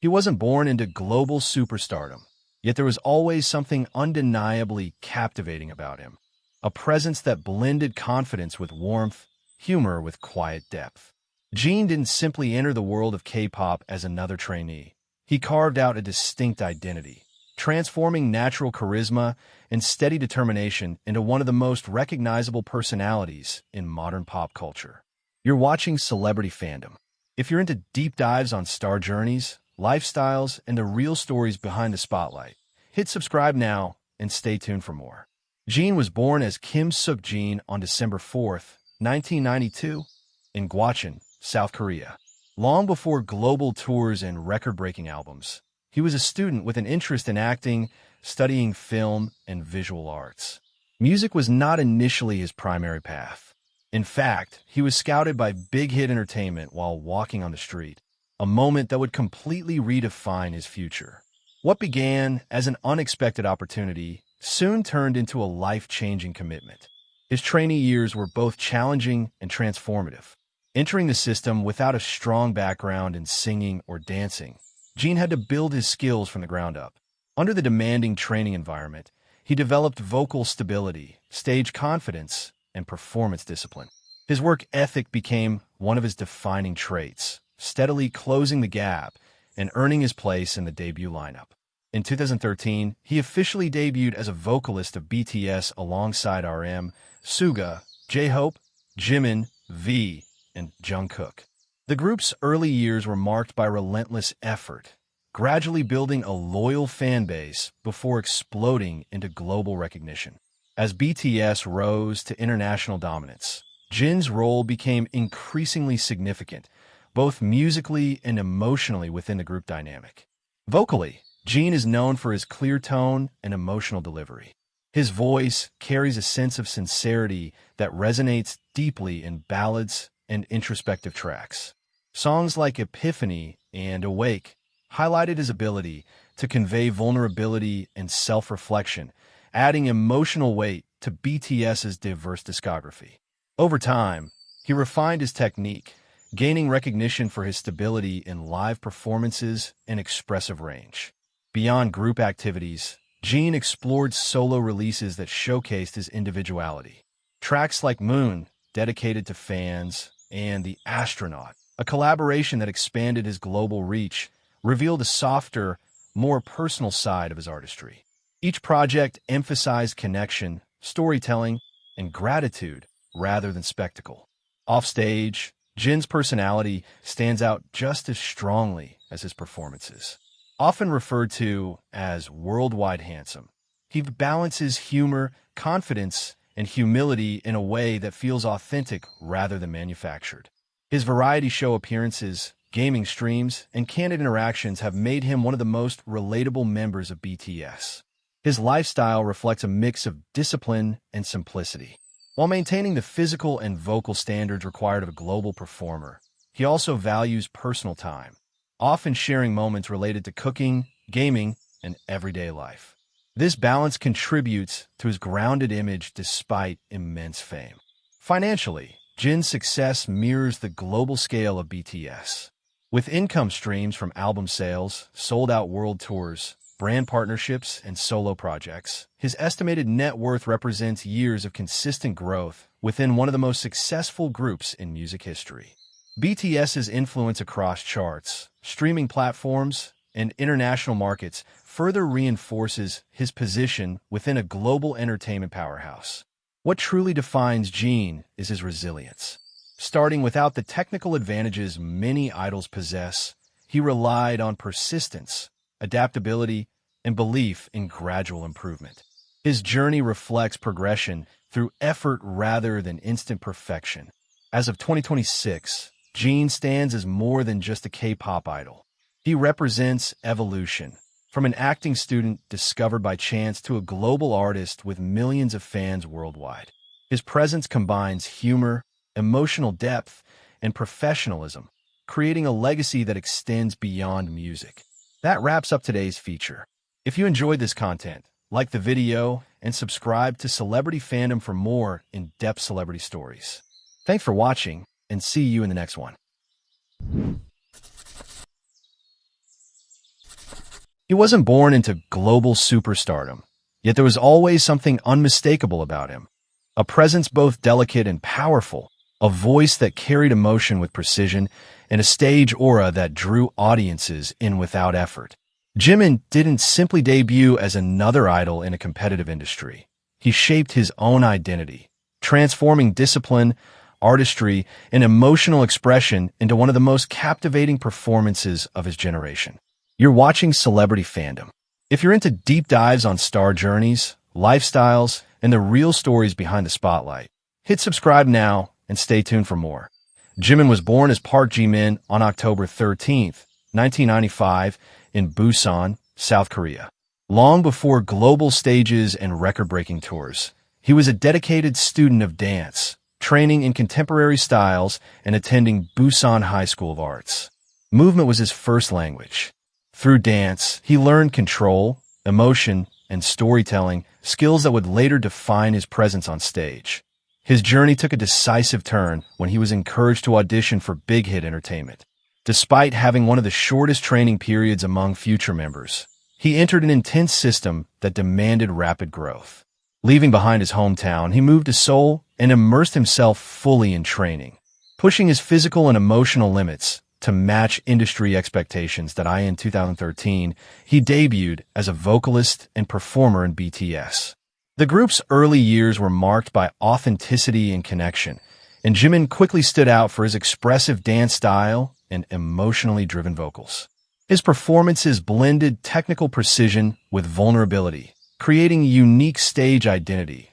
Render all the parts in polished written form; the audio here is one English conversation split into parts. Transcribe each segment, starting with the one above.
He wasn't born into global superstardom, yet there was always something undeniably captivating about him, a presence that blended confidence with warmth, humor with quiet depth. Jin didn't simply enter the world of K-pop as another trainee. He carved out a distinct identity, transforming natural charisma and steady determination into one of the most recognizable personalities in modern pop culture. You're watching Celebrity Fandom. If you're into deep dives on star journeys, lifestyles, and the real stories behind the spotlight, hit subscribe now and stay tuned for more. Jin was born as Kim Suk-jin on December 4, 1992, in Gwacheon, South Korea. Long before global tours and record-breaking albums, he was a student with an interest in acting, studying film and visual arts. Music was not initially his primary path. In fact, he was scouted by Big Hit Entertainment while walking on the street, a moment that would completely redefine his future. What began as an unexpected opportunity soon turned into a life-changing commitment. His trainee years were both challenging and transformative. Entering the system without a strong background in singing or dancing, Jin had to build his skills from the ground up. Under the demanding training environment, he developed vocal stability, stage confidence, and performance discipline. His work ethic became one of his defining traits, steadily closing the gap and earning his place in the debut lineup. In 2013, he officially debuted as a vocalist of BTS alongside RM, Suga, J-Hope, Jimin, V, and Jungkook. The group's early years were marked by relentless effort, gradually building a loyal fan base before exploding into global recognition. As BTS rose to international dominance, Jin's role became increasingly significant, both musically and emotionally within the group dynamic. Vocally, Jin is known for his clear tone and emotional delivery. His voice carries a sense of sincerity that resonates deeply in ballads and introspective tracks. Songs like Epiphany and Awake highlighted his ability to convey vulnerability and self-reflection, adding emotional weight to BTS's diverse discography. Over time, he refined his technique, gaining recognition for his stability in live performances and expressive range. Beyond group activities, Jin explored solo releases that showcased his individuality. Tracks like Moon, dedicated to fans, and The Astronaut, a collaboration that expanded his global reach, revealed a softer, more personal side of his artistry. Each project emphasized connection, storytelling, and gratitude rather than spectacle. Offstage, Jin's personality stands out just as strongly as his performances. Often referred to as worldwide handsome, he balances humor, confidence, and humility in a way that feels authentic rather than manufactured. His variety show appearances, gaming streams, and candid interactions have made him one of the most relatable members of BTS. His lifestyle reflects a mix of discipline and simplicity. While maintaining the physical and vocal standards required of a global performer, he also values personal time, often sharing moments related to cooking, gaming, and everyday life. This balance contributes to his grounded image despite immense fame. Financially, Jin's success mirrors the global scale of BTS. With income streams from album sales, sold-out world tours, brand partnerships, and solo projects, his estimated net worth represents years of consistent growth within one of the most successful groups in music history. BTS's influence across charts, streaming platforms, and international markets further reinforces his position within a global entertainment powerhouse. What truly defines Jin is his resilience. Starting without the technical advantages many idols possess, he relied on persistence, adaptability, and belief in gradual improvement. His journey reflects progression through effort rather than instant perfection. As of 2026, Jin stands as more than just a K-pop idol. He represents evolution, from an acting student discovered by chance to a global artist with millions of fans worldwide. His presence combines humor, emotional depth, and professionalism, creating a legacy that extends beyond music. That wraps up today's feature. If you enjoyed this content, like the video and subscribe to Celebrity Fandom for more in-depth celebrity stories. Thanks for watching, and see you in the next one. He wasn't born into global superstardom, yet there was always something unmistakable about him. A presence both delicate and powerful, a voice that carried emotion with precision, and a stage aura that drew audiences in without effort. Jimin didn't simply debut as another idol in a competitive industry. He shaped his own identity, transforming discipline, artistry, and emotional expression into one of the most captivating performances of his generation. You're watching Celebrity Fandom. If you're into deep dives on star journeys, lifestyles, and the real stories behind the spotlight, hit subscribe now and stay tuned for more. Jimin was born as Park Jimin on October 13th, 1995, in Busan, South Korea. Long before global stages and record-breaking tours, he was a dedicated student of dance, training in contemporary styles and attending Busan High School of Arts. Movement was his first language. Through dance, he learned control, emotion, and storytelling, skills that would later define his presence on stage. His journey took a decisive turn when he was encouraged to audition for big hit entertainment. Despite having one of the shortest training periods among future members, he entered an intense system that demanded rapid growth. Leaving behind his hometown, he moved to Seoul and immersed himself fully in training, pushing his physical and emotional limits to match industry expectations. In 2013, he debuted as a vocalist and performer in BTS. The group's early years were marked by authenticity and connection, and Jimin quickly stood out for his expressive dance style and emotionally driven vocals. His performances blended technical precision with vulnerability, creating a unique stage identity.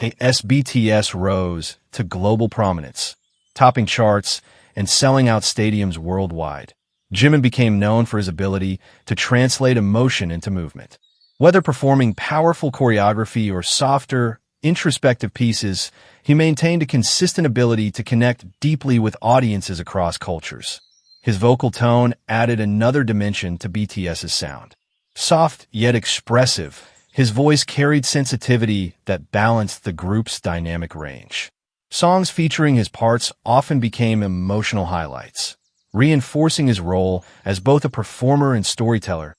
BTS rose to global prominence, topping charts and selling out stadiums worldwide. Jimin became known for his ability to translate emotion into movement. Whether performing powerful choreography or softer, introspective pieces, he maintained a consistent ability to connect deeply with audiences across cultures. His vocal tone added another dimension to BTS's sound. Soft yet expressive, his voice carried sensitivity that balanced the group's dynamic range. Songs featuring his parts often became emotional highlights, reinforcing his role as both a performer and storyteller.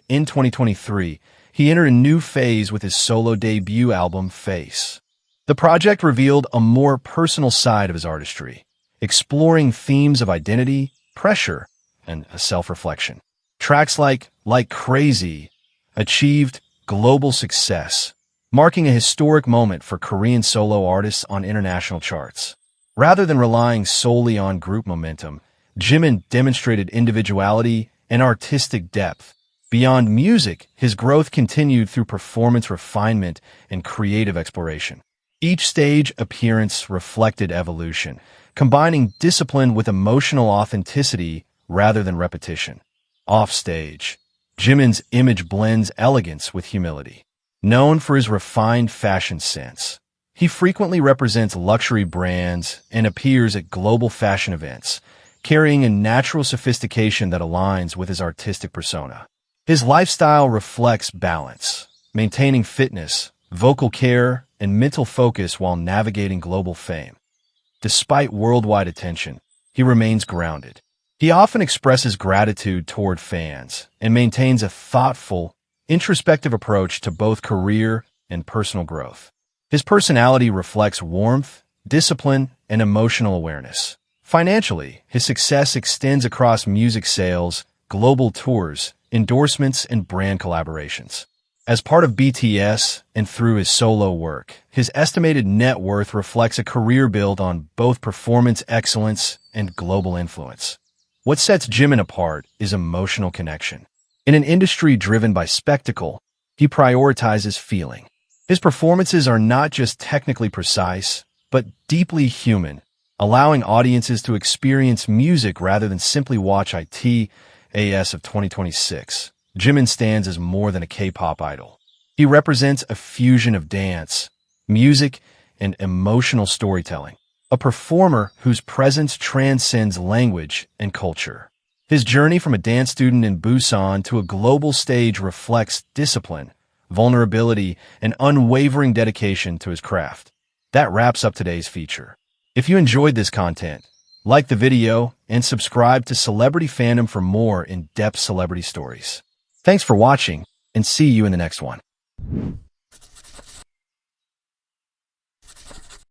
In 2023, he entered a new phase with his solo debut album, Face. The project revealed a more personal side of his artistry, exploring themes of identity, pressure, and self-reflection. Tracks like Crazy achieved global success, marking a historic moment for Korean solo artists on international charts. Rather than relying solely on group momentum, Jimin demonstrated individuality and artistic depth. Beyond music, his growth continued through performance refinement and creative exploration. Each stage appearance reflected evolution, combining discipline with emotional authenticity rather than repetition. Offstage, Jimin's image blends elegance with humility. Known for his refined fashion sense, he frequently represents luxury brands and appears at global fashion events, carrying a natural sophistication that aligns with his artistic persona. His lifestyle reflects balance, maintaining fitness, vocal care, and mental focus while navigating global fame. Despite worldwide attention, he remains grounded. He often expresses gratitude toward fans and maintains a thoughtful, introspective approach to both career and personal growth. His personality reflects warmth, discipline, and emotional awareness. Financially, his success extends across music sales, global tours, endorsements, and brand collaborations. As part of BTS and through his solo work, his estimated net worth reflects a career built on both performance excellence and global influence. What sets Jimin apart is emotional connection. In an industry driven by spectacle, he prioritizes feeling. His performances are not just technically precise, but deeply human, allowing audiences to experience music rather than simply watch it. As of 2026, Jimin stands as more than a K-pop idol. He represents a fusion of dance, music, and emotional storytelling, a performer whose presence transcends language and culture. His journey from a dance student in Busan to a global stage reflects discipline, vulnerability, and unwavering dedication to his craft. That wraps up today's feature. If you enjoyed this content, like the video and subscribe to Celebrity Fandom for more in-depth celebrity stories. Thanks for watching, and see you in the next one.